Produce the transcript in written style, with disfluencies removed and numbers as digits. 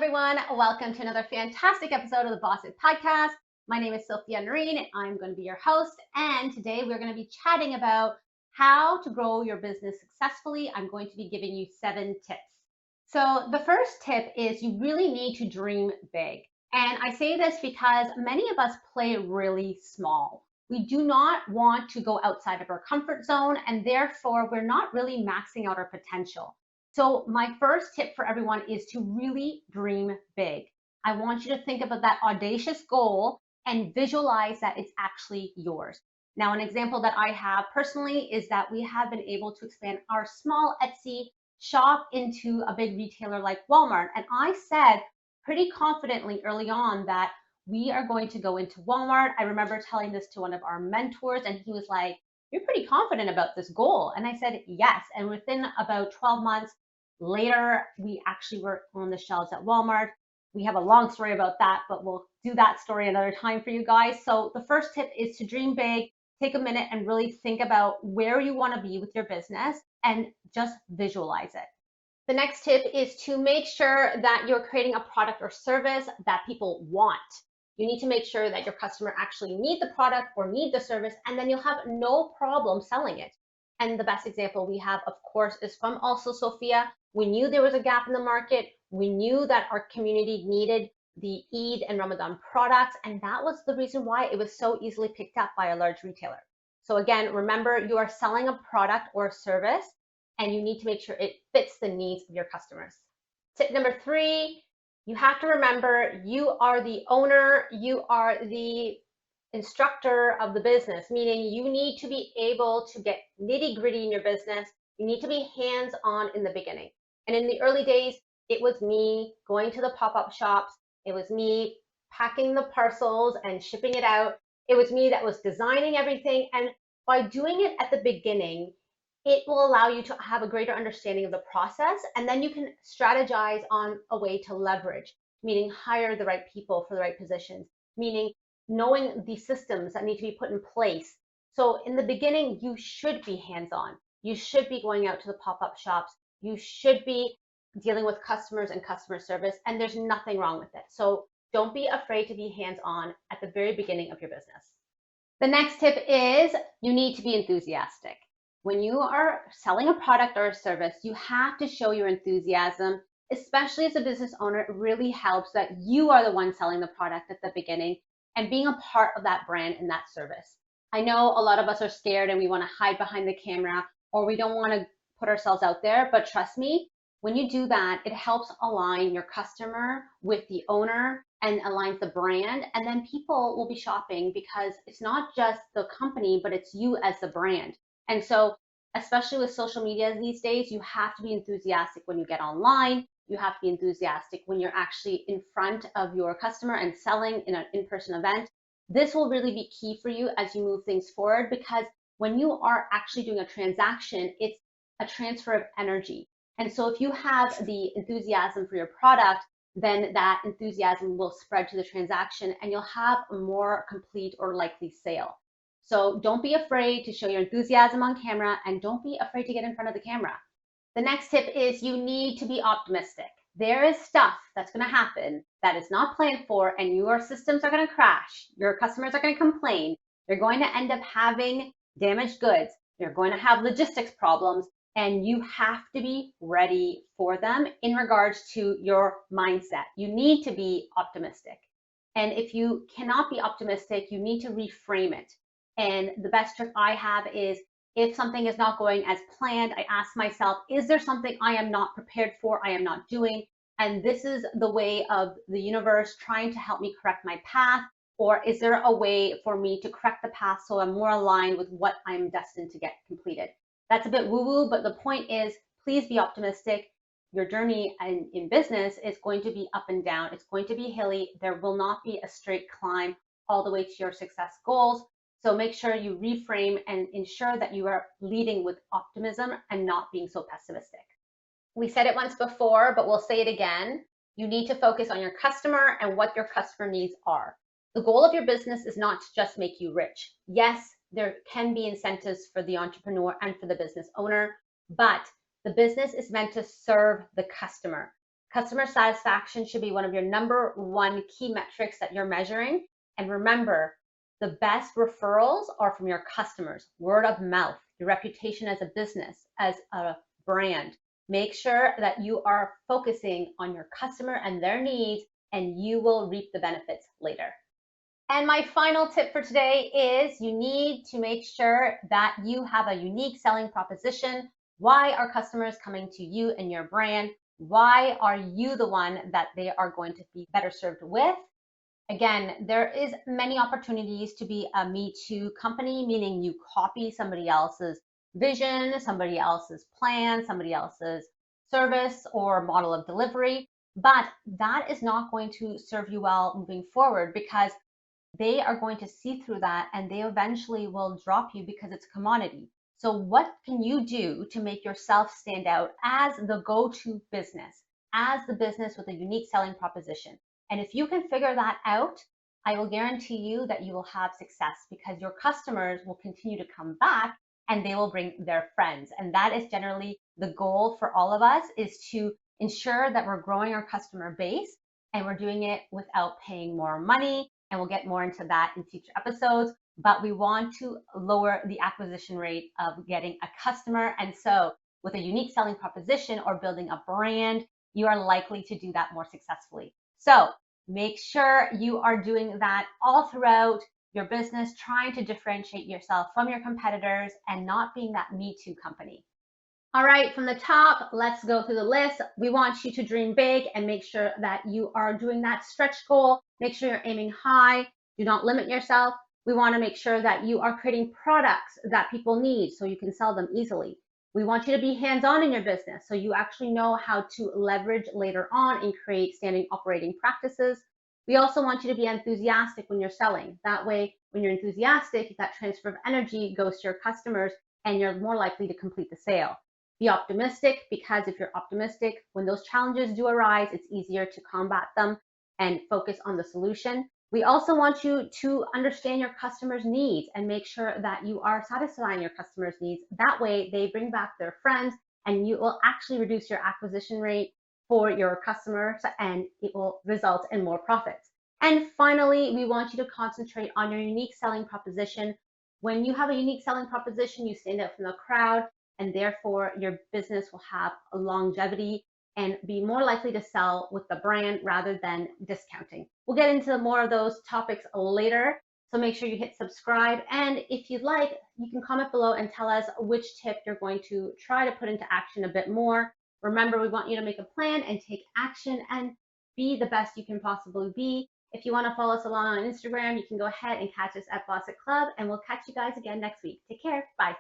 everyone. Welcome to another fantastic episode of the Boss It Podcast. My name is Sophia and I'm going to be your host. And today we're going to be chatting about how to grow your business successfully. I'm going to be giving you 7 tips. So the first tip is you really need to dream big. And I say this because many of us play really small. We do not want to go outside of our comfort zone, and therefore we're not really maxing out our potential. So my first tip for everyone is to really dream big. I want you to think about that audacious goal and visualize that it's actually yours. Now, an example that I have personally is that we have been able to expand our small Etsy shop into a big retailer like Walmart. And I said pretty confidently early on that we are going to go into Walmart. I remember telling this to one of our mentors, and he was like, "You're pretty confident about this goal." And I said, yes. And within about 12 months, later, we actually were on the shelves at Walmart. We have a long story about that, but we'll do that story another time for you guys. So the first tip is to dream big, take a minute and really think about where you want to be with your business and just visualize it. The next tip is to make sure that you're creating a product or service that people want. You need to make sure that your customer actually need the product or need the service, and then you'll have no problem selling it. And the best example we have, of course, is from also Sophia. We knew there was a gap in the market. We knew that our community needed the Eid and Ramadan products, and that was the reason why it was so easily picked up by a large retailer. So again, remember, you are selling a product or a service, and you need to make sure it fits the needs of your customers. Tip number 3, you have to remember you are the owner, you are the instructor of the business, meaning you need to be able to get nitty-gritty in your business. You need to be hands-on in the beginning. And in the early days, it was me going to the pop-up shops. It was me packing the parcels and shipping it out. It was me that was designing everything. And by doing it at the beginning, it will allow you to have a greater understanding of the process. And then you can strategize on a way to leverage, meaning hire the right people for the right positions, meaning knowing the systems that need to be put in place. So in the beginning, you should be hands-on. You should be going out to the pop-up shops. You should be dealing with customers and customer service, and there's nothing wrong with it. So don't be afraid to be hands-on at the very beginning of your business. The next tip is you need to be enthusiastic. When you are selling a product or a service, you have to show your enthusiasm, especially as a business owner. It really helps that you are the one selling the product at the beginning and being a part of that brand and that service. I know a lot of us are scared and we want to hide behind the camera, or we don't want to put ourselves out there, but trust me, when you do that, it helps align your customer with the owner and aligns the brand, and then people will be shopping because it's not just the company, but it's you as the brand. And so, especially with social media these days, you have to be enthusiastic when you get online. You have to be enthusiastic when you're actually in front of your customer and selling in an in-person event. This will really be key for you as you move things forward, because when you are actually doing a transaction, it's a transfer of energy. And so if you have the enthusiasm for your product, then that enthusiasm will spread to the transaction and you'll have a more complete or likely sale. So don't be afraid to show your enthusiasm on camera, and don't be afraid to get in front of the camera. The next tip is you need to be optimistic. There is stuff that's going to happen that is not planned for, and your systems are going to crash. Your customers are going to complain. You're going to end up having damaged goods. You're going to have logistics problems, and you have to be ready for them in regards to your mindset. You need to be optimistic. And if you cannot be optimistic, you need to reframe it. And the best trick I have is, if something is not going as planned, I ask myself, is there something I am not prepared for, I am not doing? And this is the way of the universe trying to help me correct my path. Or is there a way for me to correct the path so I'm more aligned with what I'm destined to get completed? That's a bit woo-woo, but the point is, please be optimistic. Your journey in business is going to be up and down. It's going to be hilly. There will not be a straight climb all the way to your success goals. So make sure you reframe and ensure that you are leading with optimism and not being so pessimistic. We said it once before, but we'll say it again. You need to focus on your customer and what your customer needs are. The goal of your business is not to just make you rich. Yes, there can be incentives for the entrepreneur and for the business owner, but the business is meant to serve the customer. Customer satisfaction should be one of your number one key metrics that you're measuring. And remember, the best referrals are from your customers, word of mouth, your reputation as a business, as a brand. Make sure that you are focusing on your customer and their needs, and you will reap the benefits later. And my final tip for today is you need to make sure that you have a unique selling proposition. Why are customers coming to you and your brand? Why are you the one that they are going to be better served with? Again, there is many opportunities to be a Me Too company, meaning you copy somebody else's vision, somebody else's plan, somebody else's service or model of delivery. But that is not going to serve you well moving forward, because they are going to see through that and they eventually will drop you because it's commodity. So what can you do to make yourself stand out as the go-to business, as the business with a unique selling proposition? And if you can figure that out, I will guarantee you that you will have success, because your customers will continue to come back and they will bring their friends. And that is generally the goal for all of us, is to ensure that we're growing our customer base and we're doing it without paying more money. And we'll get more into that in future episodes. But we want to lower the acquisition rate of getting a customer. And so with a unique selling proposition or building a brand, you are likely to do that more successfully. So make sure you are doing that all throughout your business, trying to differentiate yourself from your competitors and not being that Me Too company. All right, from the top, let's go through the list. We want you to dream big and make sure that you are doing that stretch goal. Make sure you're aiming high. Do not limit yourself. We want to make sure that you are creating products that people need so you can sell them easily. We want you to be hands-on in your business so you actually know how to leverage later on and create standing operating practices. We also want you to be enthusiastic when you're selling. That way, when you're enthusiastic, that transfer of energy goes to your customers and you're more likely to complete the sale. Be optimistic, because if you're optimistic, when those challenges do arise, it's easier to combat them and focus on the solution. We also want you to understand your customers' needs and make sure that you are satisfying your customers' needs. That way, they bring back their friends and you will actually reduce your acquisition rate for your customers and it will result in more profits. And finally, we want you to concentrate on your unique selling proposition. When you have a unique selling proposition, you stand out from the crowd, and therefore your business will have a longevity and be more likely to sell with the brand rather than discounting. We'll get into more of those topics later, so make sure you hit subscribe. And if you'd like, you can comment below and tell us which tip you're going to try to put into action a bit more. Remember, we want you to make a plan and take action and be the best you can possibly be. If you want to follow us along on Instagram, you can go ahead and catch us at Boss It Club, and we'll catch you guys again next week. Take care. Bye.